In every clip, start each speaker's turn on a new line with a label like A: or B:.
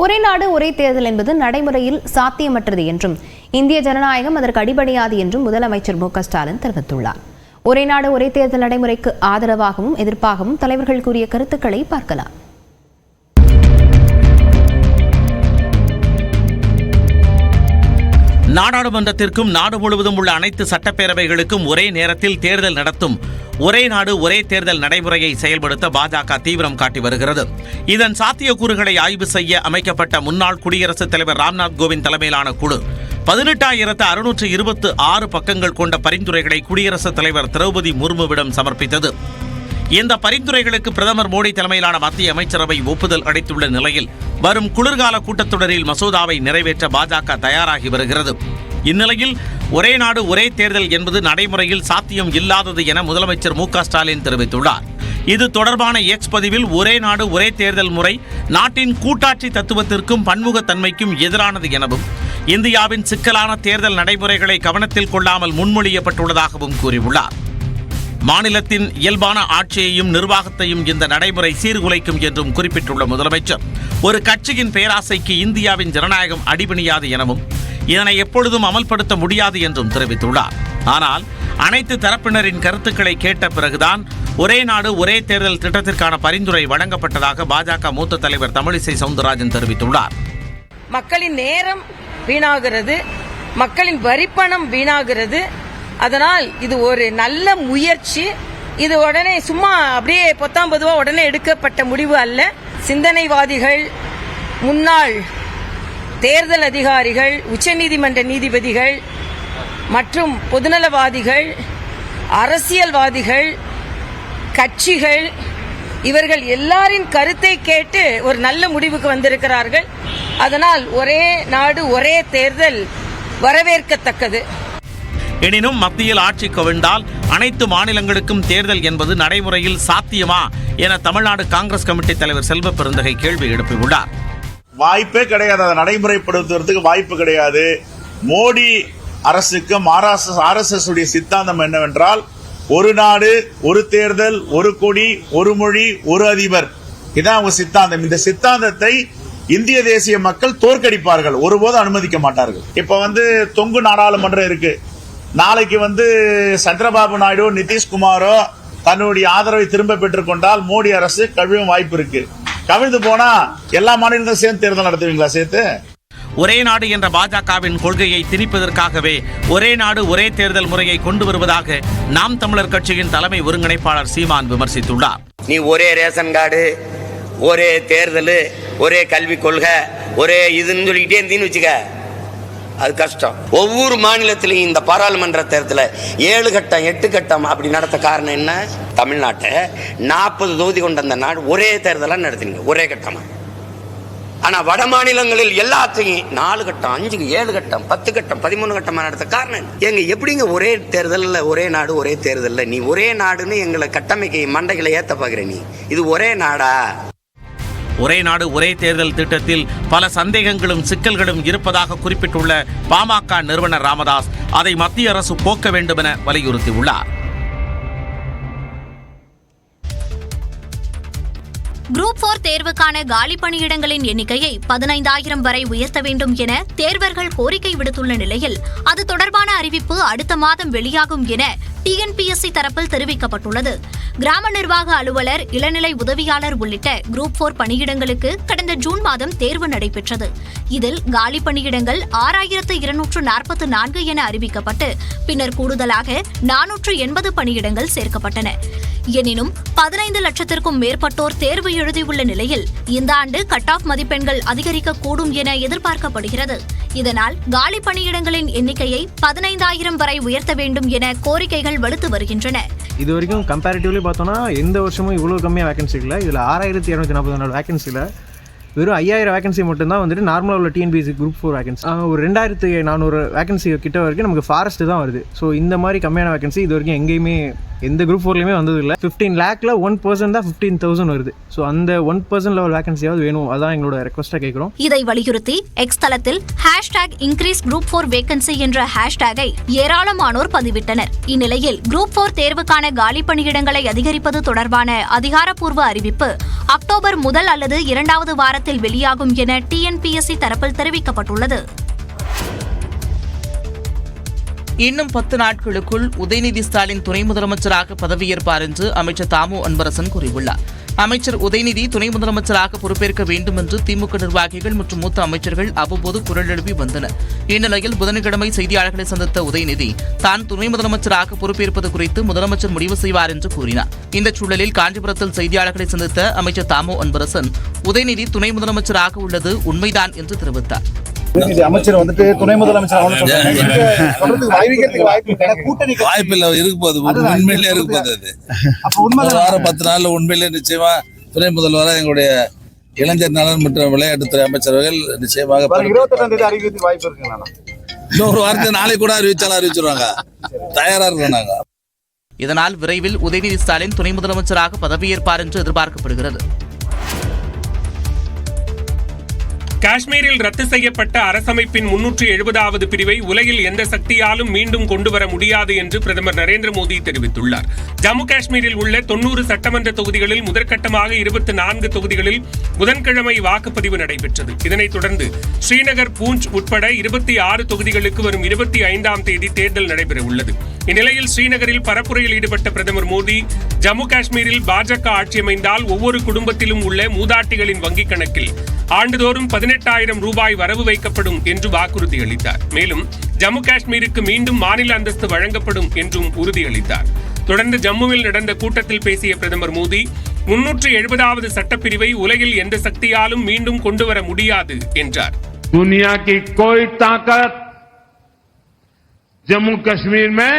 A: ஒரே நாடு ஒரே தேர்தல் என்பது நடைமுறையில் சாத்தியமற்றது என்றும் இந்திய ஜனநாயகம் அதற்கு அடிபணியாது என்றும் முதலமைச்சர் மு.க.ஸ்டாலின் தெரிவித்துள்ளார். ஒரே நாடு ஒரே தேர்தல் நடைமுறைக்கு ஆதரவாகவும் எதிர்ப்பாகவும் தலைவர்கள் கூறிய கருத்துக்களை பார்க்கலாம்.
B: நாடாளுமன்றத்திற்கும் நாடு முழுவதும் உள்ள அனைத்து சட்டப்பேரவைகளுக்கும் ஒரே நேரத்தில் தேர்தல் நடத்தும் ஒரே நாடு ஒரே தேர்தல் நடைமுறையை செயல்படுத்த பாஜக தீவிரம் காட்டி வருகிறது. இதன் சாத்தியக்கூறுகளை ஆய்வு செய்ய அமைக்கப்பட்ட முன்னாள் குடியரசுத் தலைவர் ராம்நாத் கோவிந்த் தலைமையிலான குழு 18,626 பக்கங்கள் கொண்ட பரிந்துரைகளை குடியரசுத் தலைவர் திரௌபதி முர்முவிடம் சமர்ப்பித்தது. இந்த பரிந்துரைகளுக்கு பிரதமர் மோடி தலைமையிலான மத்திய அமைச்சரவை ஒப்புதல் அளித்துள்ள நிலையில் வரும் குளிர்கால கூட்டத்தொடரில் மசோதாவை நிறைவேற்ற பாஜக தயாராகி வருகிறது. இந்நிலையில் ஒரே நாடு ஒரே தேர்தல் என்பது நடைமுறையில் சாத்தியம் இல்லாதது என முதலமைச்சர் மு.க.ஸ்டாலின் தெரிவித்துள்ளார். இது தொடர்பான எக்ஸ் பதிவில் ஒரே நாடு ஒரே தேர்தல் முறை நாட்டின் கூட்டாட்சி தத்துவத்திற்கும் பன்முகத்தன்மைக்கும் எதிரானது எனவும் இந்தியாவின் சிக்கலான தேர்தல் நடைமுறைகளை கவனத்தில் கொள்ளாமல் முன்மொழியப்பட்டுள்ளதாகவும் கூறியுள்ளார். மாநிலத்தின் இயல்பான ஆட்சியையும் நிர்வாகத்தையும் இந்த நடைமுறை சீர்குலைக்கும் என்றும் குறிப்பிட்டுள்ள முதலமைச்சர் ஒரு கட்சியின் பேராசைக்கு இந்தியாவின் ஜனநாயகம் அடிபணியாது எனவும் இதனை எப்பொழுதும் அமல்படுத்த முடியாது என்றும் தெரிவித்துள்ளார். ஆனால் அனைத்து தரப்பினரின் கருத்துக்களை கேட்ட பிறகுதான் ஒரே நாடு ஒரே தேர்தல் திட்டத்திற்கான பரிந்துரை வழங்கப்பட்டதாக பாஜக மூத்த தலைவர் தமிழிசை சவுந்தரராஜன் தெரிவித்துள்ளார்.
C: மக்களின் நேரம் வீணாகிறது, மக்களின் வரிப்பணம் வீணாகிறது. அதனால் இது ஒரு நல்ல முயற்சி. இது உடனே சும்மா அப்படியே பொத்தாம்பதுவா உடனே எடுக்கப்பட்ட முடிவு அல்ல. சிந்தனைவாதிகள், முன்னாள் தேர்தல் அதிகாரிகள், உச்சநீதிமன்ற நீதிபதிகள் மற்றும் பொதுநலவாதிகள், அரசியல்வாதிகள், கட்சிகள் இவர்கள் எல்லாரின் கருத்தை கேட்டு ஒரு நல்ல முடிவுக்கு வந்திருக்கிறார்கள். அதனால் ஒரே நாடு ஒரே தேர்தல் வரவேற்கத்தக்கது.
B: எனினும் மத்தியில் ஆட்சி கவிழ்ந்தால் அனைத்து மாநிலங்களுக்கும் தேர்தல் என்பது நடைமுறையில் சாத்தியமா என தமிழ்நாடு காங்கிரஸ் கமிட்டி தலைவர் செல்வ பெருந்தகை கேள்வி எழுப்பியுள்ளார்.
D: வாய்ப்பே கிடையாது, அதை நடைமுறைப்படுத்துவதற்கு வாய்ப்பு கிடையாது. மோடி அரசுக்கும் RSS உடைய சித்தாந்தம் என்னவென்றால் ஒரு நாடு ஒரு தேர்தல் ஒரு கொடி ஒரு மொழி ஒரு அதிபர், இதான் அவங்க சித்தாந்தம். இந்த சித்தாந்தத்தை இந்திய தேசிய மக்கள் தோற்கடிப்பார்கள், ஒருபோதும் அனுமதிக்க மாட்டார்கள். இப்ப தொங்கு நாடாளுமன்றம் இருக்கு. நாளைக்கு சந்திரபாபு நாயுடு நிதிஷ்குமாரோ தன்னுடைய ஆதரவை திரும்ப பெற்றுக் கொண்டால் மோடி அரசு கவிழும் வாய்ப்பு இருக்கு. கவிழ்ந்து போனா எல்லா மாநிலங்களும் சேர்ந்து தேர்தல் நடத்துவீங்களா? சேர்த்து
B: ஒரே நாடு என்ற பாஜகவின் கொள்கையை திணிப்பதற்காகவே ஒரே நாடு ஒரே தேர்தல் முறையை கொண்டு வருவதாக நாம் தமிழர் கட்சியின் தலைமை ஒருங்கிணைப்பாளர் சீமான் விமர்சித்துள்ளார்.
E: நீ ஒரே ரேஷன் கார்டு, ஒரே தேர்தல், ஒரே கல்விக் கொள்கை, ஒரே இதுன்னு சொல்லிக்கிட்டே இருந்தீன்னு வச்சுக்க, அது கஷ்டம். ஒவ்வொரு மாநிலத்திலையும் இந்த பாராளுமன்ற தேர்தல 7 கட்டம் 8 கட்டம் அப்படி நடத்த காரணம் என்ன? தமிழ்நாட்டை 40 தொகுதி கொண்ட அந்த நாடு ஒரே தேர்தலா நடத்துனீங்க, ஒரே கட்டமா. ஆனா வட மாநிலங்களில் எல்லாத்தையும் 4 கட்டம் 5 7 கட்டம் 10 கட்டம் 13 கட்டமா நடத்த காரணம் எங்க? எப்படிங்க ஒரே தேர்தலில் ஒரே நாடு ஒரே தேர்தலில் நீ ஒரே நாடுன்னு எங்களை கட்டமைக்க மண்டைகளை ஏத்த பாக்குற? நீ இது ஒரே நாடா?
B: ஒரே நாடு ஒரே தேர்தல் திட்டத்தில் பல சந்தேகங்களும் சிக்கல்களும் இருப்பதாக குறிப்பிட்டுள்ள பாமக நிறுவனர் ராமதாஸ் அதை மத்திய அரசு போக்க வேண்டும் என வலியுறுத்தியுள்ளார்.
F: குரூப் 4 தேர்வுக்கான காலி பணியிடங்களின் எண்ணிக்கையை 15,000 வரை உயர்த்த வேண்டும் என தேர்வர்கள் கோரிக்கை விடுத்துள்ள நிலையில் அது தொடர்பான அறிவிப்பு அடுத்த மாதம் வெளியாகும் என TNPSC தரப்பில் தெரிவிக்கப்பட்டுள்ளது. கிராம நிர்வாக அலுவலர், இளநிலை உதவியாளர் உள்ளிட்ட குரூப் 4 பணியிடங்களுக்கு கடந்த ஜூன் மாதம் தேர்வு நடைபெற்றது. இதில் காலி பணியிடங்கள் 6,244 என அறிவிக்கப்பட்டு பின்னர் கூடுதலாக 480 பணியிடங்கள் சேர்க்கப்பட்டன. எனினும் 15 லட்சத்திற்கும் மேற்பட்டோர் தேர்வு எழுதியுள்ள நிலையில் இந்த ஆண்டு கட் ஆஃப் மதிப்பெண்கள் அதிகரிக்கக்கூடும் என எதிர்பார்க்கப்படுகிறது. இதனால் காலி பணியிடங்களின் எண்ணிக்கையை 15,000 வரை உயர்த்த வேண்டும் என கோரிக்கைகள் வலுத்து வருகின்றன.
G: இதுவரைக்கும் கம்பேரிட்டிவ்லி பார்த்தோம்னா எந்த வருஷமும் இவ்வளவு கம்மியாக வேகன்சி இல்லை. இதில் 6,244 வேகன்சியில் வெறும் 5,000 வேகன்சி மட்டும்தான் நார்மலாக உள்ள TNPSC குரூப் 4 வேகன்சி. ஒரு 2,400 வேகன்சி கிட்ட வரைக்கும் நமக்கு ஃபாரஸ்ட் தான் வருது. ஸோ இந்த மாதிரி கம்மியான வேகன்சி இது வரைக்கும் எங்கேயுமே எந்த குரூப் 4லையுமே வந்தது இல்லை. 15 லேக்கில் 1% தான் 15,000 வருது. ஸோ அந்த 1% லெவல் வேகன்சியாவது வேணும், அதான் எங்களோட ரெக்வஸ்ட்டாக கேட்குறோம்.
F: இதை வலியுறுத்தி எக்ஸ் தளத்தில் #increase group 4 vacancy என்ற ஹேஷ்டேகை ஏராளமானோர் பதிவிட்டனர். இந்நிலையில் குரூப் 4 தேர்வுக்கான காலி பணியிடங்களை அதிகரிப்பது தொடர்பான அதிகாரப்பூர்வ அறிவிப்பு அக்டோபர் முதல் அல்லது 2வது வாரத்தில் வாரத்தில் வெளியாகும் என TNPSC தரப்பில் தெரிவிக்கப்பட்டுள்ளது.
H: இன்னும் 10 நாட்களுக்குள் உதயநிதி ஸ்டாலின் துணை முதலமைச்சராக பதவியேற்பார் என்று அமைச்சர் தாமு அன்பரசன் கூறியுள்ளார். அமைச்சர் உதயநிதி துணை முதலமைச்சராக பொறுப்பேற்க வேண்டும் என்று திமுக நிர்வாகிகள் மற்றும் மூத்த அமைச்சர்கள் அவ்வப்போது குரல் எழுப்பி வந்தனர். இந்நிலையில் புதன்கிழமை செய்தியாளர்களை சந்தித்த உதயநிதி தான் துணை முதலமைச்சராக பொறுப்பேற்பது குறித்து முதலமைச்சர் முடிவு செய்வார் என்று கூறினார். இந்த சூழலில் காஞ்சிபுரத்தில் செய்தியாளர்களை சந்தித்த அமைச்சர் தாமு அன்பரசன் உதயநிதி துணை முதலமைச்சராக உள்ளது உண்மைதான் என்று தெரிவித்தார்.
I: அமைச்சர் வந்துட்டு துணை முதலமைச்சர்
J: வாய்ப்பில்லை இருக்கு போது உண்மையிலே இருக்கு போது அது வாரம் 10 நாள்ல உண்மையிலே நிச்சயமா துணை முதல்வராக எங்களுடைய இளைஞர் நலன் மற்றும் விளையாட்டுத்துறை அமைச்சர்கள் நிச்சயமாக
I: 28ஆம் தேதி அறிவிக்க வாய்ப்பு இருக்குங்களா?
J: இன்னொரு வாரத்தை நாளை கூட அறிவிச்சிருவாங்க. தயாரா இருக்கோம் நாங்க.
H: இதனால் விரைவில் உதயநிதி ஸ்டாலின் துணை முதலமைச்சராக பதவியேற்பார் என்று எதிர்பார்க்கப்படுகிறது.
K: காஷ்மீரில் ரத்து செய்யப்பட்ட அரசமைப்பின் 370வது பிரிவை உலகில் எந்த சக்தியாலும் மீண்டும் கொண்டுவர முடியாது என்று பிரதமர் நரேந்திர மோடி தெரிவித்துள்ளார். ஜம்மு காஷ்மீரில் உள்ள 90 சட்டமன்ற தொகுதிகளில் முதற்கட்டமாக 24 தொகுதிகளில் புதன்கிழமை வாக்குப்பதிவு நடைபெற்றது. இதனைத் தொடர்ந்து ஸ்ரீநகர், பூஞ்ச் உட்பட 26 தொகுதிகளுக்கு வரும் 25ஆம் தேதி தேர்தல் நடைபெற உள்ளது. இந்நிலையில் ஸ்ரீநகரில் பரப்புரையில் ஈடுபட்ட பிரதமர் மோடி ஜம்மு காஷ்மீரில் பாஜக ஆட்சி அமைந்தால் ஒவ்வொரு குடும்பத்திலும் உள்ள மூதாட்டிகளின் வங்கிக் கணக்கில் ஆண்டுதோறும் 18,000 ரூபாய் வரவு வைக்கப்படும் என்று வாக்குறுதி அளித்தார். மேலும் ஜம்மு காஷ்மீருக்கு மீண்டும் மாநில அந்தஸ்து வழங்கப்படும் என்றும் உறுதியளித்தார். தொடர்ந்து ஜம்முவில் நடந்த கூட்டத்தில் பேசிய பிரதமர் மோடி 370வது சட்டப்பிரிவை உலகில் எந்த சக்தியாலும் மீண்டும் கொண்டுவர முடியாது என்றார்.
L: दुनिया की कोई ताकत जम्मू कश्मीर में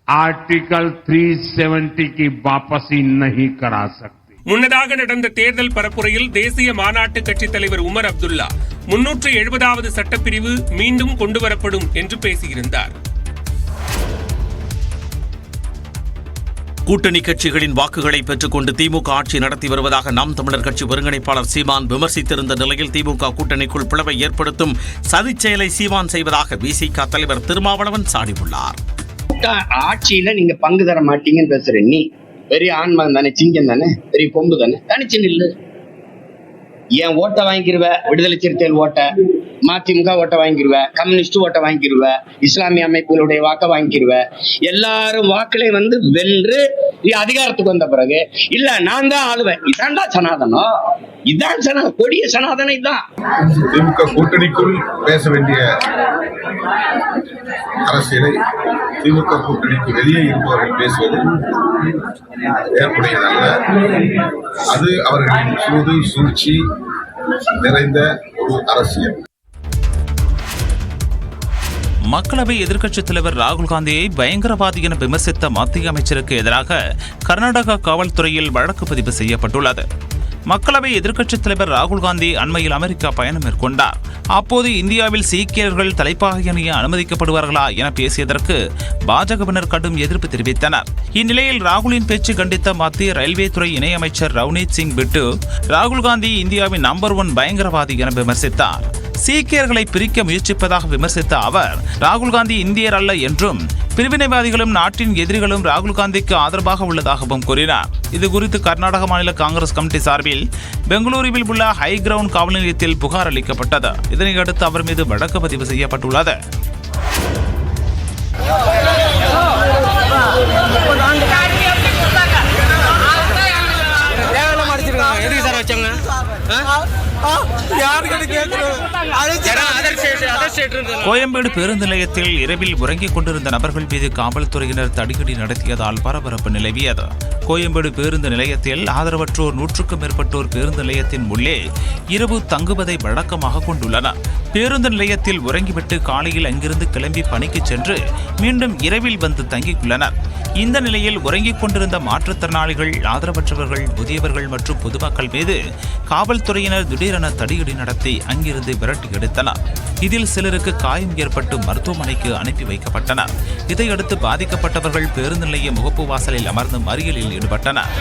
L: आर्टिकल 370 की वापसी नहीं करा सकती.
K: முன்னதாக நடந்த தேர்தல் பரப்புரையில் தேசிய மாநாட்டு கட்சித் தலைவர் உமர் அப்துல்லா 370வது சட்டப்பிரிவு மீண்டும் கொண்டுவரப்படும் என்று பேசியிருந்தார்.
B: கூட்டணி கட்சிகளின் வாக்குகளை பெற்றுக்கொண்டு திமுக ஆட்சி நடத்தி வருவதாக நாம் தமிழர் கட்சி ஒருங்கிணைப்பாளர் சீமான் விமர்சித்திருந்த நிலையில் திமுக கூட்டணிக்குள் பிளவை ஏற்படுத்தும் சதிச் செயலை சீமான் செய்வதாக விசிக தலைவர் திருமாவளவன் சாடியுள்ளார்.
E: ஆட்சியில நீங்க பங்கு தர மாட்டீங்கன்னு பேசுற நீ பெரிய ஆண்மகன் தானே, சிங்கம் தானே, பெரிய கொம்பு தானே, தனிச்சு நில்லு. ஏன் ஓட்டை வாங்கிடுவ, விடுதலை சிறுத்தைகள் ஓட்டை, மதிமுக ஓட்டை வாங்கிடுவ, கம்யூனிஸ்ட் ஓட்டை வாங்கிடுவ, இஸ்லாமிய அமைப்புகளுடைய வாக்க வாங்கிடுவ. எல்லாரும் வாக்களை வென்று அதிகாரத்துக்கு வந்த பிறகு இல்ல நான் தான் ஆளுவேன், இதான்டா சனாதனம், இதான் கொடிய சனாதனம். இதுதான்
I: திமுக கூட்டணிக்குள் பேச வேண்டிய அரசியலை திமுக கூட்டணிக்கு வெளியே இருப்பவர்கள் பேசுவது ஏற்புடையதல்ல. அது அவர்களின் சூது சூழ்ச்சி நிறைந்த ஒரு அரசியல்.
B: மக்களவை எதிர்க்கட்சித் தலைவர் ராகுல் காந்தியை பயங்கரவாதி என விமர்சித்த மத்திய அமைச்சருக்கு எதிராக கர்நாடக காவல்துறையில் வழக்கு பதிவு செய்யப்பட்டுள்ளது. மக்களவை எதிர்க்கட்சித் தலைவர் ராகுல் காந்தி அண்மையில் அமெரிக்கா பயணம் மேற்கொண்டார். அப்போது இந்தியாவில் சீக்கியர்கள் தலைப்பாகை அணிய அனுமதிக்கப்படுவார்களா என பேசியதற்கு பாஜகவினர் கடும் எதிர்ப்பு தெரிவித்தனர். இந்நிலையில் ராகுலின் பேச்சு கண்டித்த மத்திய ரயில்வே துறை இணையமைச்சர் ரவ்னீத் சிங் பிட்டு ராகுல் காந்தி இந்தியாவின் நம்பர் 1 பயங்கரவாதி என விமர்சித்தார். சீக்கியர்களை பிரிக்க முயற்சிப்பதாக விமர்சித்த அவர் ராகுல் காந்தி இந்தியர் அல்ல என்றும் பிரிவினைவாதிகளும் நாட்டின் எதிரிகளும் ராகுல் காந்திக்கு ஆதரவாக உள்ளதாகவும் கூறினார். இதுகுறித்து கர்நாடக மாநில காங்கிரஸ் கமிட்டி சார்பில் பெங்களூருவில் உள்ள ஹை கிரவுண்ட் காவல் நிலையத்தில் புகார் அளிக்கப்பட்டது. இதனையடுத்து அவர் மீது வழக்கு பதிவு செய்யப்பட்டுள்ளது. கோயம்பேடு பேருந்து நிலையத்தில் இரவில் உறங்கிக் கொண்டிருந்த நபர்கள் மீது காவல்துறையினர் தடியடி நடத்தியதால் பரபரப்பு நிலவியது. கோயம்பேடு பேருந்து நிலையத்தில் ஆதரவற்றோர் 100க்கும் மேற்பட்டோர் பேருந்து நிலையத்தின் உள்ளே இரவு தங்குவதை வழக்கமாக கொண்டுள்ளனர். பேருந்து நிலையத்தில் உறங்கிவிட்டு காலையில் அங்கிருந்து கிளம்பி பணிக்கு சென்று மீண்டும் இரவில் வந்து தங்கியுள்ளனர். இந்த நிலையில் உறங்கிக் கொண்டிருந்த மாற்றுத்திறனாளிகள், ஆதரவற்றவர்கள், முதியவர்கள் மற்றும் பொதுமக்கள் மீது காவல்துறையினர் திடீரென தடியடி நடத்தி அங்கிருந்து விரட்டி எடுத்தனர். இதில் சிலருக்கு காயம் ஏற்பட்டு மருத்துவமனைக்கு அனுப்பி வைக்கப்பட்டனர். இதையடுத்து பாதிக்கப்பட்டவர்கள் பேருந்து நிலைய முகப்பு வாசலில் அமர்ந்து மறியலில் ஈடுபட்டனர்.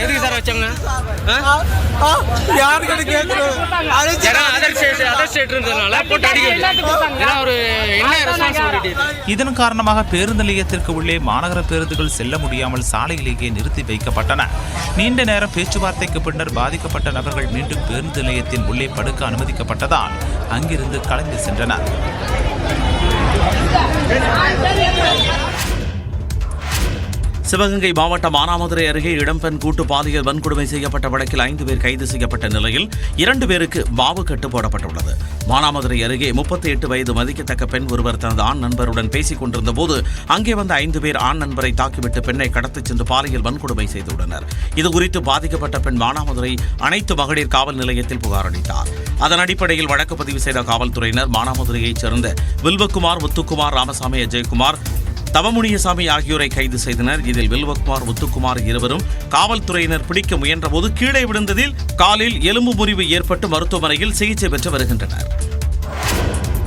H: எதுக்கு சார்
E: வச்சாங்க
B: இதன் காரணமாக பேருந்து நிலையத்திற்கு உள்ளே மாநகர பேருந்துகள் செல்ல முடியாமல் சாலையிலேயே நிறுத்தி வைக்கப்பட்டன. நீண்ட நேரம் பேச்சுவார்த்தைக்கு பின்னர் பாதிக்கப்பட்ட நபர்கள் மீண்டும் பேருந்து நிலையத்தின் உள்ளே படுக்க அனுமதிக்கப்பட்டதால் அங்கிருந்து கலந்து சென்றனர். சிவகங்கை மாவட்டம் மானாமதுரை அருகே இளம்பெண் கூட்டு பாலியல் வன்கொடுமை செய்யப்பட்ட வழக்கில் 5 பேர் கைது செய்யப்பட்ட நிலையில் 2 பேருக்கு மாவு கட்டு போடப்பட்டுள்ளது. மானாமதுரை அருகே 38 வயது மதிக்கத்தக்க பெண் ஒருவர் தனது ஆண் நண்பருடன் பேசிக் கொண்டிருந்த போது அங்கே வந்த 5 பேர் ஆண் நண்பரை தாக்கிவிட்டு பெண்ணை கடத்திச் சென்று பாலியல் வன்கொடுமை செய்துள்ளனர். இதுகுறித்து பாதிக்கப்பட்ட பெண் மானாமதுரை அனைத்து மகளிர் காவல் நிலையத்தில் புகார் அளித்தார். அதன் அடிப்படையில் வழக்கு பதிவு செய்த காவல்துறையினர் மானாமதுரையைச் சேர்ந்த வில்வகுமார், முத்துக்குமார், ராமசாமி, அஜய்குமார், தவமுனியசாமி ஆகியோரை கைது செய்தனர். இதில் வில்வகுமார், முத்துக்குமார் இருவரும் காவல்துறையினர் பிடிக்க முயன்றபோது கீழே விழுந்ததில் காலில் எலும்பு முறிவு ஏற்பட்டு மருத்துவமனையில் சிகிச்சை பெற்று வருகின்றனர்.